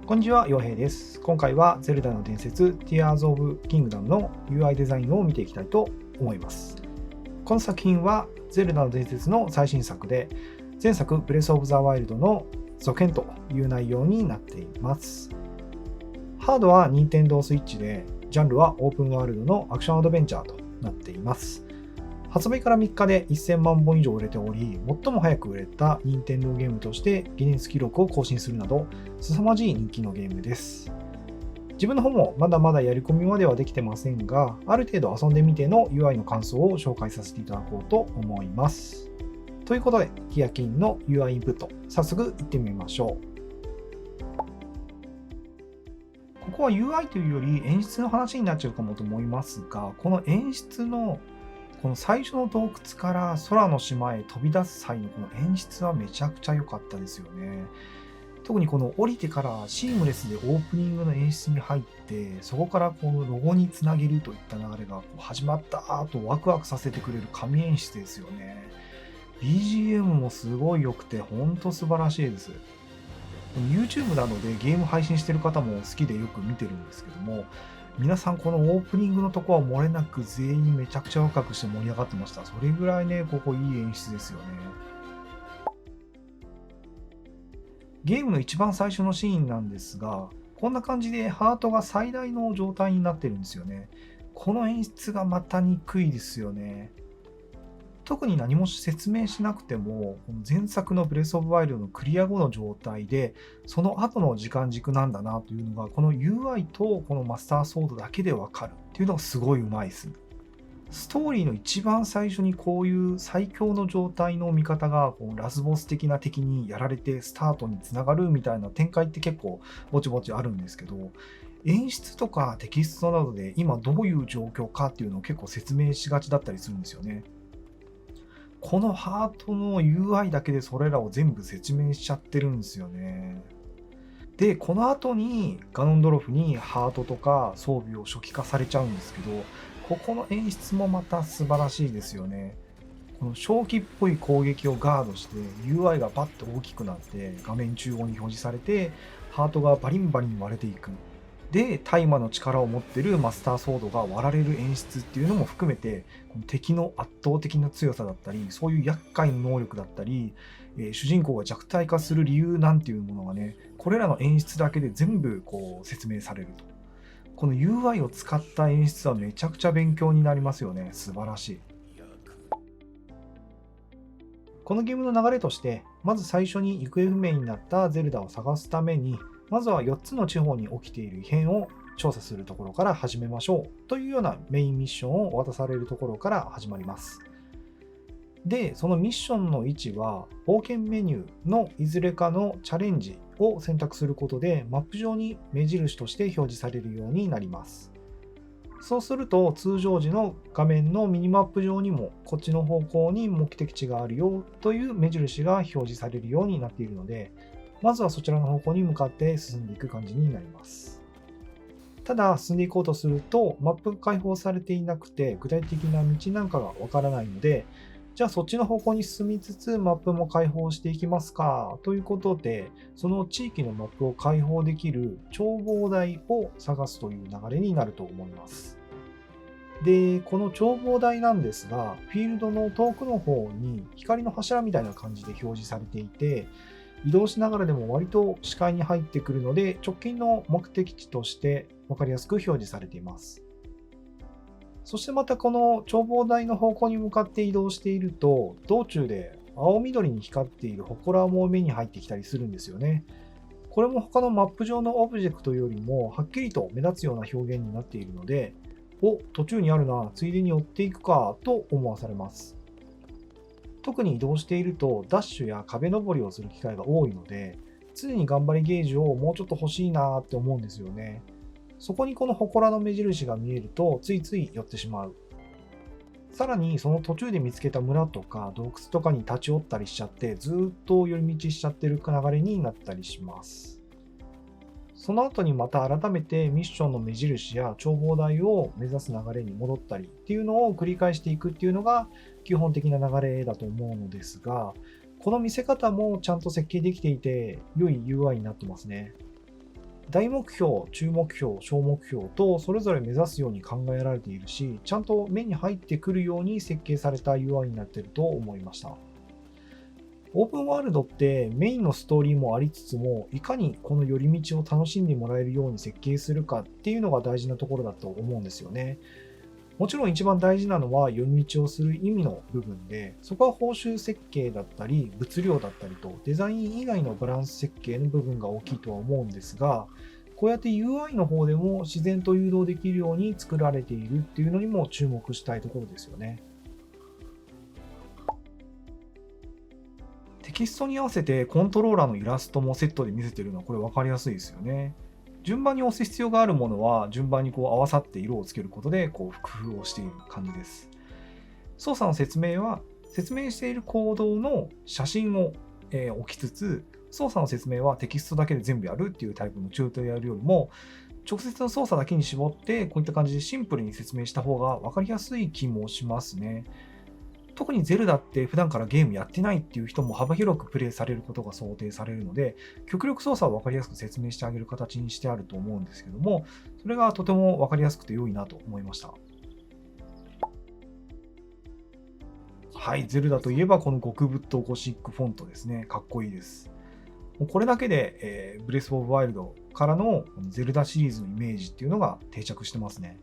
こんにちは、陽平です。今回はゼルダの伝説 Tears of Kingdom の UI デザインを見ていきたいと思います。この作品はゼルダの伝説の最新作で、前作ブレスオブザワイルドの続編という内容になっています。ハードは Nintendo Switch で、ジャンルはオープンワールドのアクションアドベンチャーとなっています。発売から3日で1000万本以上売れており、最も早く売れた任天堂ゲームとしてギネス記録を更新するなど、凄まじい人気のゲームです。自分の方もまだまだやり込みまではできてませんが、ある程度遊んでみての UI の感想を紹介させていただこうと思います。ということで、ヒヤキンの UI インプット、早速いってみましょう。ここは UI というより演出の話になっちゃうかもと思いますが、この演出のこの最初の洞窟から空の島へ飛び出す際のこの演出はめちゃくちゃ良かったですよね。特にこの降りてからシームレスでオープニングの演出に入って、そこからこのロゴにつなげるといった流れが始まったとワクワクさせてくれる神演出ですよね。BGM もすごい良くてほんと素晴らしいです。YouTube などでゲーム配信してる方も好きでよく見てるんですけども、皆さんこのオープニングのとこは漏れなく全員めちゃくちゃ若くして盛り上がってました。それぐらいね、ここいい演出ですよね。ゲームの一番最初のシーンなんですが、こんな感じでハートが最大の状態になってるんですよね。この演出がまた憎いですよね。特に何も説明しなくても、この前作のブレスオブワイルドのクリア後の状態で、その後の時間軸なんだなというのが、この UI とこのマスターソードだけでわかるっていうのがすごいうまいです。ストーリーの一番最初にこういう最強の状態の味方がこうラスボス的な敵にやられてスタートにつながるみたいな展開って結構ぼちぼちあるんですけど、演出とかテキストなどで今どういう状況かっていうのを結構説明しがちだったりするんですよね。このハートの UI だけでそれらを全部説明しちゃってるんですよね。で、この後にガノンドロフにハートとか装備を初期化されちゃうんですけど、ここの演出もまた素晴らしいですよね。この正気っぽい攻撃をガードして UI がバッと大きくなって画面中央に表示されてハートがバリンバリン割れていく。で、大麻の力を持ってるマスターソードが割られる演出っていうのも含めて、この敵の圧倒的な強さだったり、そういう厄介な能力だったり、主人公が弱体化する理由なんていうものがね、これらの演出だけで全部こう説明されると。この UI を使った演出はめちゃくちゃ勉強になりますよね。素晴らしい。このゲームの流れとして、まず最初に行方不明になったゼルダを探すために、まずは4つの地方に起きている異変を調査するところから始めましょうというようなメインミッションを渡されるところから始まります。で、そのミッションの位置は、冒険メニューのいずれかのチャレンジを選択することで、マップ上に目印として表示されるようになります。そうすると、通常時の画面のミニマップ上にも、こっちの方向に目的地があるよという目印が表示されるようになっているので、まずはそちらの方向に向かって進んでいく感じになります。ただ、進んでいこうとすると、マップが開放されていなくて、具体的な道なんかがわからないので、じゃあそっちの方向に進みつつ、マップも開放していきますか。ということで、その地域のマップを開放できる眺望台を探すという流れになると思います。で、この眺望台なんですが、フィールドの遠くの方に光の柱みたいな感じで表示されていて、移動しながらでも割と視界に入ってくるので、直近の目的地として分かりやすく表示されています。そしてまたこの眺望台の方向に向かって移動していると、道中で青緑に光っている祠も目に入ってきたりするんですよね。これも他のマップ上のオブジェクトよりもはっきりと目立つような表現になっているので、途中にあるな、ついでに寄っていくかと思わされます。特に移動しているとダッシュや壁登りをする機会が多いので、常に頑張りゲージをもうちょっと欲しいなって思うんですよね。そこにこの祠の目印が見えるとついつい寄ってしまう。さらにその途中で見つけた村とか洞窟とかに立ち寄ったりしちゃってずっと寄り道しちゃってる流れになったりします。その後にまた改めてミッションの目印や眺望台を目指す流れに戻ったりっていうのを繰り返していくっていうのが基本的な流れだと思うのですが、この見せ方もちゃんと設計できていて良い UI になってますね。大目標、中目標、小目標とそれぞれ目指すように考えられているし、ちゃんと目に入ってくるように設計された UI になっていると思いました。オープンワールドってメインのストーリーもありつつも、いかにこの寄り道を楽しんでもらえるように設計するかっていうのが大事なところだと思うんですよね。もちろん一番大事なのは寄り道をする意味の部分で、そこは報酬設計だったり、物量だったりと、デザイン以外のバランス設計の部分が大きいとは思うんですが、こうやって UI の方でも自然と誘導できるように作られているっていうのにも注目したいところですよね。テキストに合わせてコントローラーのイラストもセットで見せてるのはこれ分かりやすいですよね。順番に押す必要があるものは順番に合わさって色をつけることで工夫をしている感じです。操作の説明は説明している行動の写真を置きつつ、操作の説明はテキストだけで全部やるっていうタイプのチュートリアルよりも、直接の操作だけに絞ってこういった感じでシンプルに説明した方が分かりやすい気もしますね。特にゼルダって普段からゲームやってないっていう人も幅広くプレイされることが想定されるので、極力操作を分かりやすく説明してあげる形にしてあると思うんですけども、それがとても分かりやすくて良いなと思いました。はい、ゼルダといえばこの極太ゴシックフォントですね。かっこいいです。もうこれだけで、ブレス・オブ・ワイルドからのゼルダシリーズのイメージっていうのが定着してますね。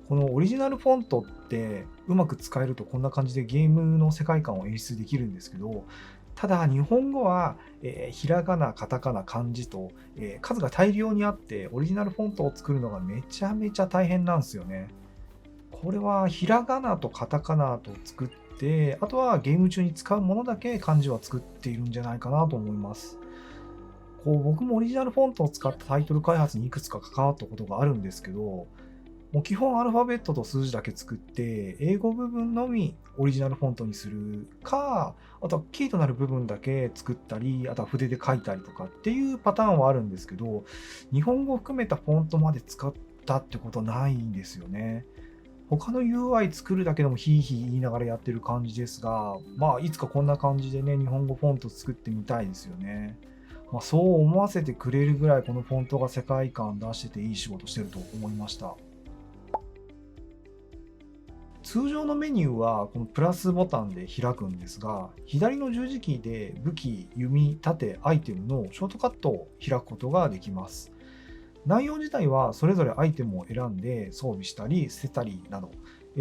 このオリジナルフォントってうまく使えるとこんな感じでゲームの世界観を演出できるんですけど、ただ日本語は、ひらがな、カタカナ、漢字と、数が大量にあってオリジナルフォントを作るのがめちゃめちゃ大変なんですよね。これはひらがなとカタカナと作って、あとはゲーム中に使うものだけ漢字は作っているんじゃないかなと思います。僕もオリジナルフォントを使ったタイトル開発にいくつか関わったことがあるんですけど、もう基本アルファベットと数字だけ作って、英語部分のみオリジナルフォントにするか、あとはキーとなる部分だけ作ったり、あとは筆で書いたりとかっていうパターンはあるんですけど、日本語を含めたフォントまで使ったってことないんですよね。他の UI 作るだけでもヒーヒー言いながらやってる感じですが、いつかこんな感じでね、日本語フォント作ってみたいですよね。そう思わせてくれるぐらいこのフォントが世界観出してていい仕事してると思いました。通常のメニューはこのプラスボタンで開くんですが、左の十字キーで武器、弓、盾、アイテムのショートカットを開くことができます。内容自体はそれぞれアイテムを選んで装備したり捨てたりなど、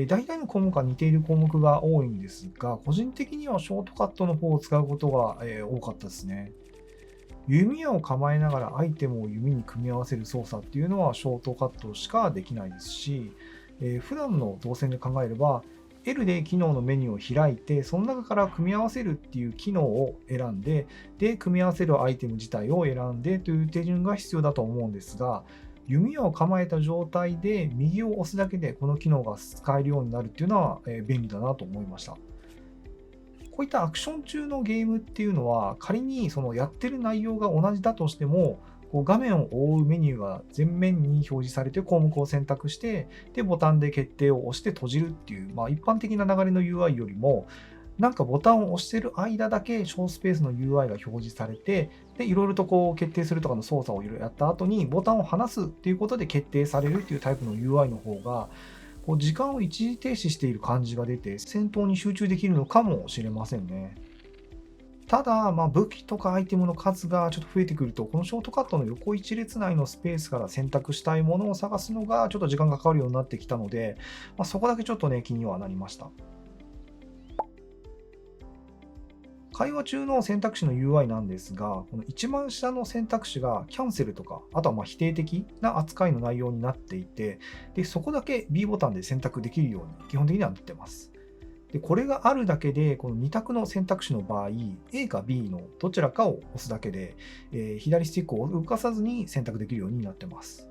大体の項目は似ている項目が多いんですが、個人的にはショートカットの方を使うことが多かったですね。弓矢を構えながらアイテムを弓に組み合わせる操作っていうのはショートカットしかできないですし、普段の動線で考えれば L で機能のメニューを開いて、その中から組み合わせるっていう機能を選んで、組み合わせるアイテム自体を選んでという手順が必要だと思うんですが、弓矢を構えた状態で右を押すだけでこの機能が使えるようになるっていうのは、便利だなと思いました。こういったアクション中のゲームっていうのは、仮にそのやってる内容が同じだとしても、画面を覆うメニューが全面に表示されて項目を選択して、ボタンで決定を押して閉じるっていう、一般的な流れの UI よりも、なんかボタンを押してる間だけ小スペースの UI が表示されて、いろいろと決定するとかの操作をやった後にボタンを離すっていうことで決定されるっていうタイプの UI の方が、時間を一時停止している感じが出て、戦闘に集中できるのかもしれませんね。ただ、武器とかアイテムの数がちょっと増えてくると、このショートカットの横一列内のスペースから選択したいものを探すのがちょっと時間がかかるようになってきたので、そこだけちょっとね、気にはなりました。会話中の選択肢の UI なんですが、この一番下の選択肢がキャンセルとか、あとは否定的な扱いの内容になっていて、そこだけ B ボタンで選択できるように基本的にはなっています。これがあるだけで、この2択の選択肢の場合、A か B のどちらかを押すだけで、左スティックを動かさずに選択できるようになっています。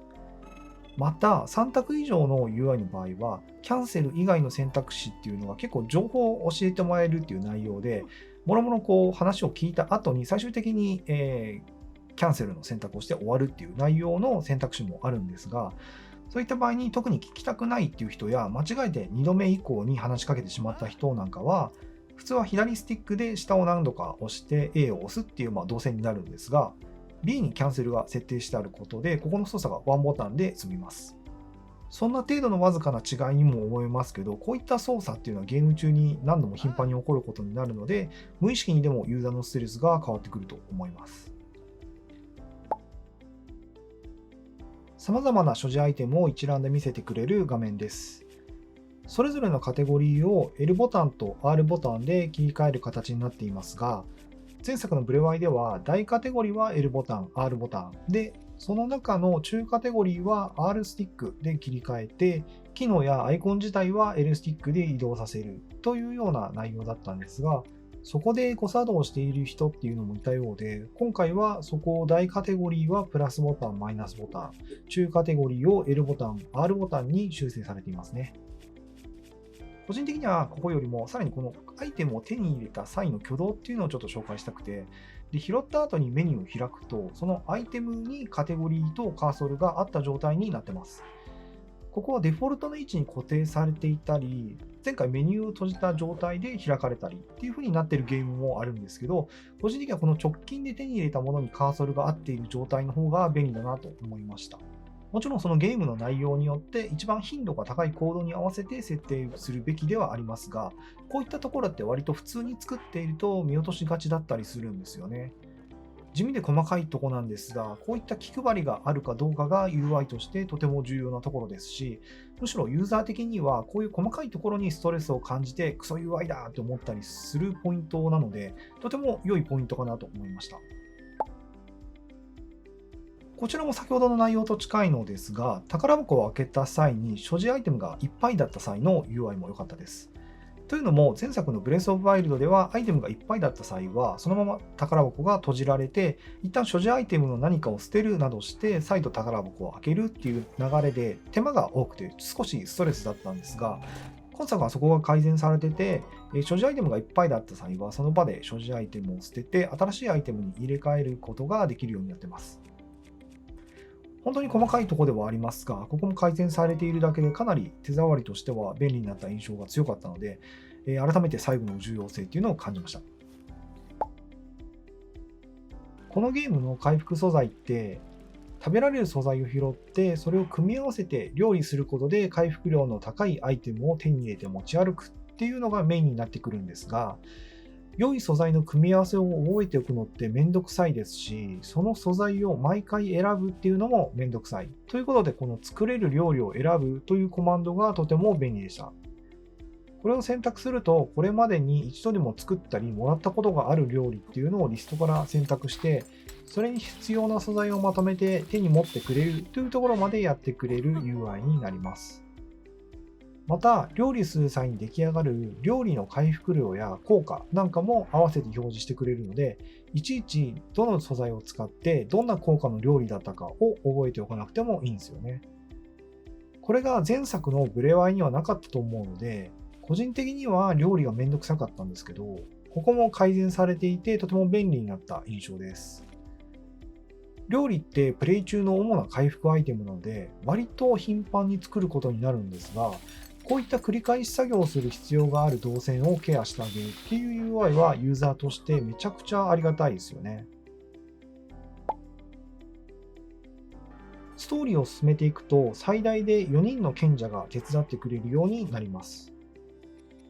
また、3択以上の UI の場合は、キャンセル以外の選択肢っていうのが結構情報を教えてもらえるっていう内容で、もろもろ話を聞いた後に最終的に、キャンセルの選択をして終わるっていう内容の選択肢もあるんですが、そういった場合に特に聞きたくないっていう人や、間違えて2度目以降に話しかけてしまった人なんかは、普通は左スティックで下を何度か押して A を押すっていう動線になるんですが、B にキャンセルが設定してあることで、ここの操作がワンボタンで済みます。そんな程度のわずかな違いにも思えますけど、こういった操作っていうのはゲーム中に何度も頻繁に起こることになるので、無意識にでもユーザーのストレスが変わってくると思います。様々な所持アイテムを一覧で見せてくれる画面です。それぞれのカテゴリーを L ボタンと R ボタンで切り替える形になっていますが、前作のブレワイでは大カテゴリーは L ボタン、R ボタンで、その中の中カテゴリーは R スティックで切り替えて、機能やアイコン自体は L スティックで移動させるというような内容だったんですが、そこで誤作動している人っていうのもいたようで、今回はそこを大カテゴリーはプラスボタン、マイナスボタン、中カテゴリーを L ボタン、R ボタンに修正されていますね。個人的にはここよりもさらにこのアイテムを手に入れた際の挙動っていうのをちょっと紹介したくて、で拾った後にメニューを開くと、そのアイテムにカテゴリーとカーソルがあった状態になってます。ここはデフォルトの位置に固定されていたり、前回メニューを閉じた状態で開かれたりっていう風になっているゲームもあるんですけど、個人的にはこの直近で手に入れたものにカーソルが合っている状態の方が便利だなと思いました。もちろんそのゲームの内容によって一番頻度が高いコードに合わせて設定するべきではありますが、こういったところって割と普通に作っていると見落としがちだったりするんですよね。地味で細かいとこなんですが、こういった気配りがあるかどうかが UI としてとても重要なところですし、むしろユーザー的にはこういう細かいところにストレスを感じてクソ UI だって思ったりするポイントなので、とても良いポイントかなと思いました。こちらも先ほどの内容と近いのですが、宝箱を開けた際に所持アイテムがいっぱいだった際の UI も良かったです。というのも、前作のブレスオブワイルドではアイテムがいっぱいだった際は、そのまま宝箱が閉じられて、一旦所持アイテムの何かを捨てるなどして、再度宝箱を開けるっていう流れで、手間が多くて少しストレスだったんですが、今作はそこが改善されてて、所持アイテムがいっぱいだった際は、その場で所持アイテムを捨てて、新しいアイテムに入れ替えることができるようになっています。本当に細かいところではありますが、ここも改善されているだけでかなり手触りとしては便利になった印象が強かったので、改めて細部の重要性っていうのを感じました。このゲームの回復素材って、食べられる素材を拾って、それを組み合わせて料理することで回復量の高いアイテムを手に入れて持ち歩くっていうのがメインになってくるんですが、良い素材の組み合わせを覚えておくのってめんどくさいですし、その素材を毎回選ぶっていうのもめんどくさい。ということで、この作れる料理を選ぶというコマンドがとても便利でした。これを選択すると、これまでに一度でも作ったりもらったことがある料理っていうのをリストから選択して、それに必要な素材をまとめて手に持ってくれるというところまでやってくれる UI になります。また、料理する際に出来上がる料理の回復量や効果なんかも合わせて表示してくれるので、いちいちどの素材を使ってどんな効果の料理だったかを覚えておかなくてもいいんですよね。これが前作のブレワイにはなかったと思うので、個人的には料理がめんどくさかったんですけど、ここも改善されていてとても便利になった印象です。料理ってプレイ中の主な回復アイテムなので、割と頻繁に作ることになるんですが、こういった繰り返し作業をする必要がある動線をケアしてあげるっていう UI はユーザーとしてめちゃくちゃありがたいですよね。ストーリーを進めていくと最大で4人の賢者が手伝ってくれるようになります。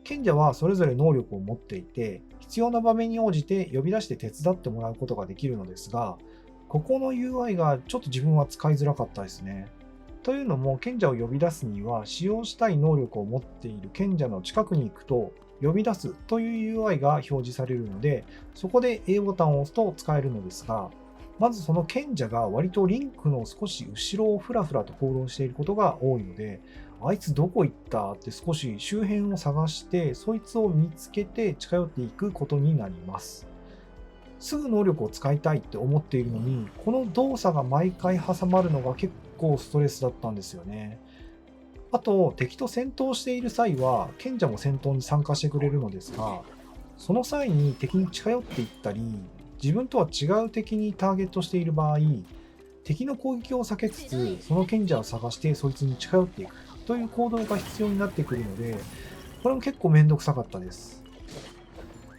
賢者はそれぞれ能力を持っていて、必要な場面に応じて呼び出して手伝ってもらうことができるのですが、ここの UI がちょっと自分は使いづらかったですね。というのも、賢者を呼び出すには、使用したい能力を持っている賢者の近くに行くと、呼び出すという UI が表示されるので、そこで A ボタンを押すと使えるのですが、まずその賢者が割とリンクの少し後ろをふらふらと行動していることが多いので、あいつどこ行ったって少し周辺を探して、そいつを見つけて近寄っていくことになります。すぐ能力を使いたいって思っているのに、この動作が毎回挟まるのが結構ストレスだったんですよね。あと、敵と戦闘している際は、賢者も戦闘に参加してくれるのですが、その際に敵に近寄っていったり、自分とは違う敵にターゲットしている場合、敵の攻撃を避けつつ、その賢者を探してそいつに近寄っていくという行動が必要になってくるので、これも結構めんどくさかったです。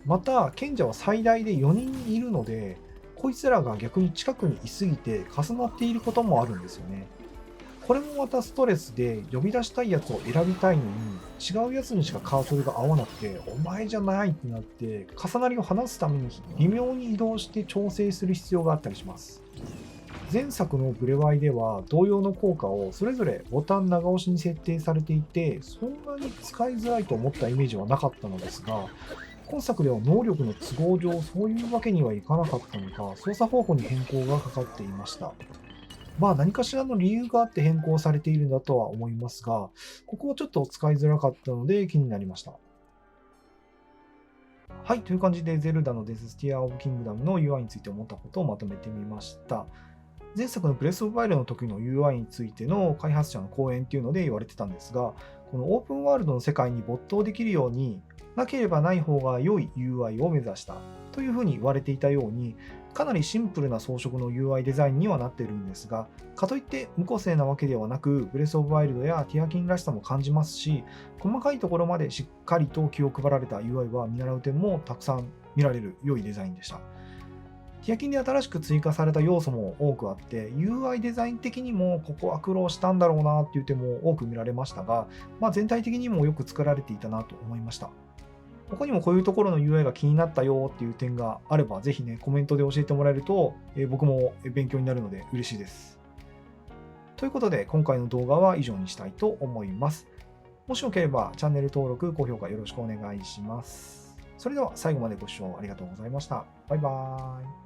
また、賢者は最大で4人いるので、こいつらが逆に近くにいすぎて重なっていることもあるんですよね。これもまたストレスで、呼び出したいやつを選びたいのに、違うやつにしかカーソルが合わなくて、お前じゃないってなって、重なりを離すために微妙に移動して調整する必要があったりします。前作のブレワイでは同様の効果をそれぞれボタン長押しに設定されていて、そんなに使いづらいと思ったイメージはなかったのですが、今作では能力の都合上そういうわけにはいかなかったのか、操作方法に変更がかかっていました。まあ何かしらの理由があって変更されているんだとは思いますが、ここはちょっと使いづらかったので気になりました。はい、という感じでゼルダのデスティア・オブ・キングダムの UI について思ったことをまとめてみました。前作のブレス・オブ・ワイルドの時の UI についての開発者の講演っていうので言われてたんですが、このオープンワールドの世界に没頭できるようになければない方が良い UI を目指したというふうに言われていたように、かなりシンプルな装飾の UI デザインにはなっているんですが、かといって無個性なわけではなく、ブレス・オブ・ワイルドやティアキンらしさも感じますし、細かいところまでしっかりと気を配られた UI は見習う点もたくさん見られる良いデザインでした。ティアキンで新しく追加された要素も多くあって、UI デザイン的にもここは苦労したんだろうなっていう点も多く見られましたが、全体的にもよく作られていたなと思いました。他にもこういうところの UI が気になったよっていう点があれば、ぜひね、コメントで教えてもらえると、僕も勉強になるので嬉しいです。ということで、今回の動画は以上にしたいと思います。もしよければチャンネル登録、高評価よろしくお願いします。それでは最後までご視聴ありがとうございました。バイバーイ。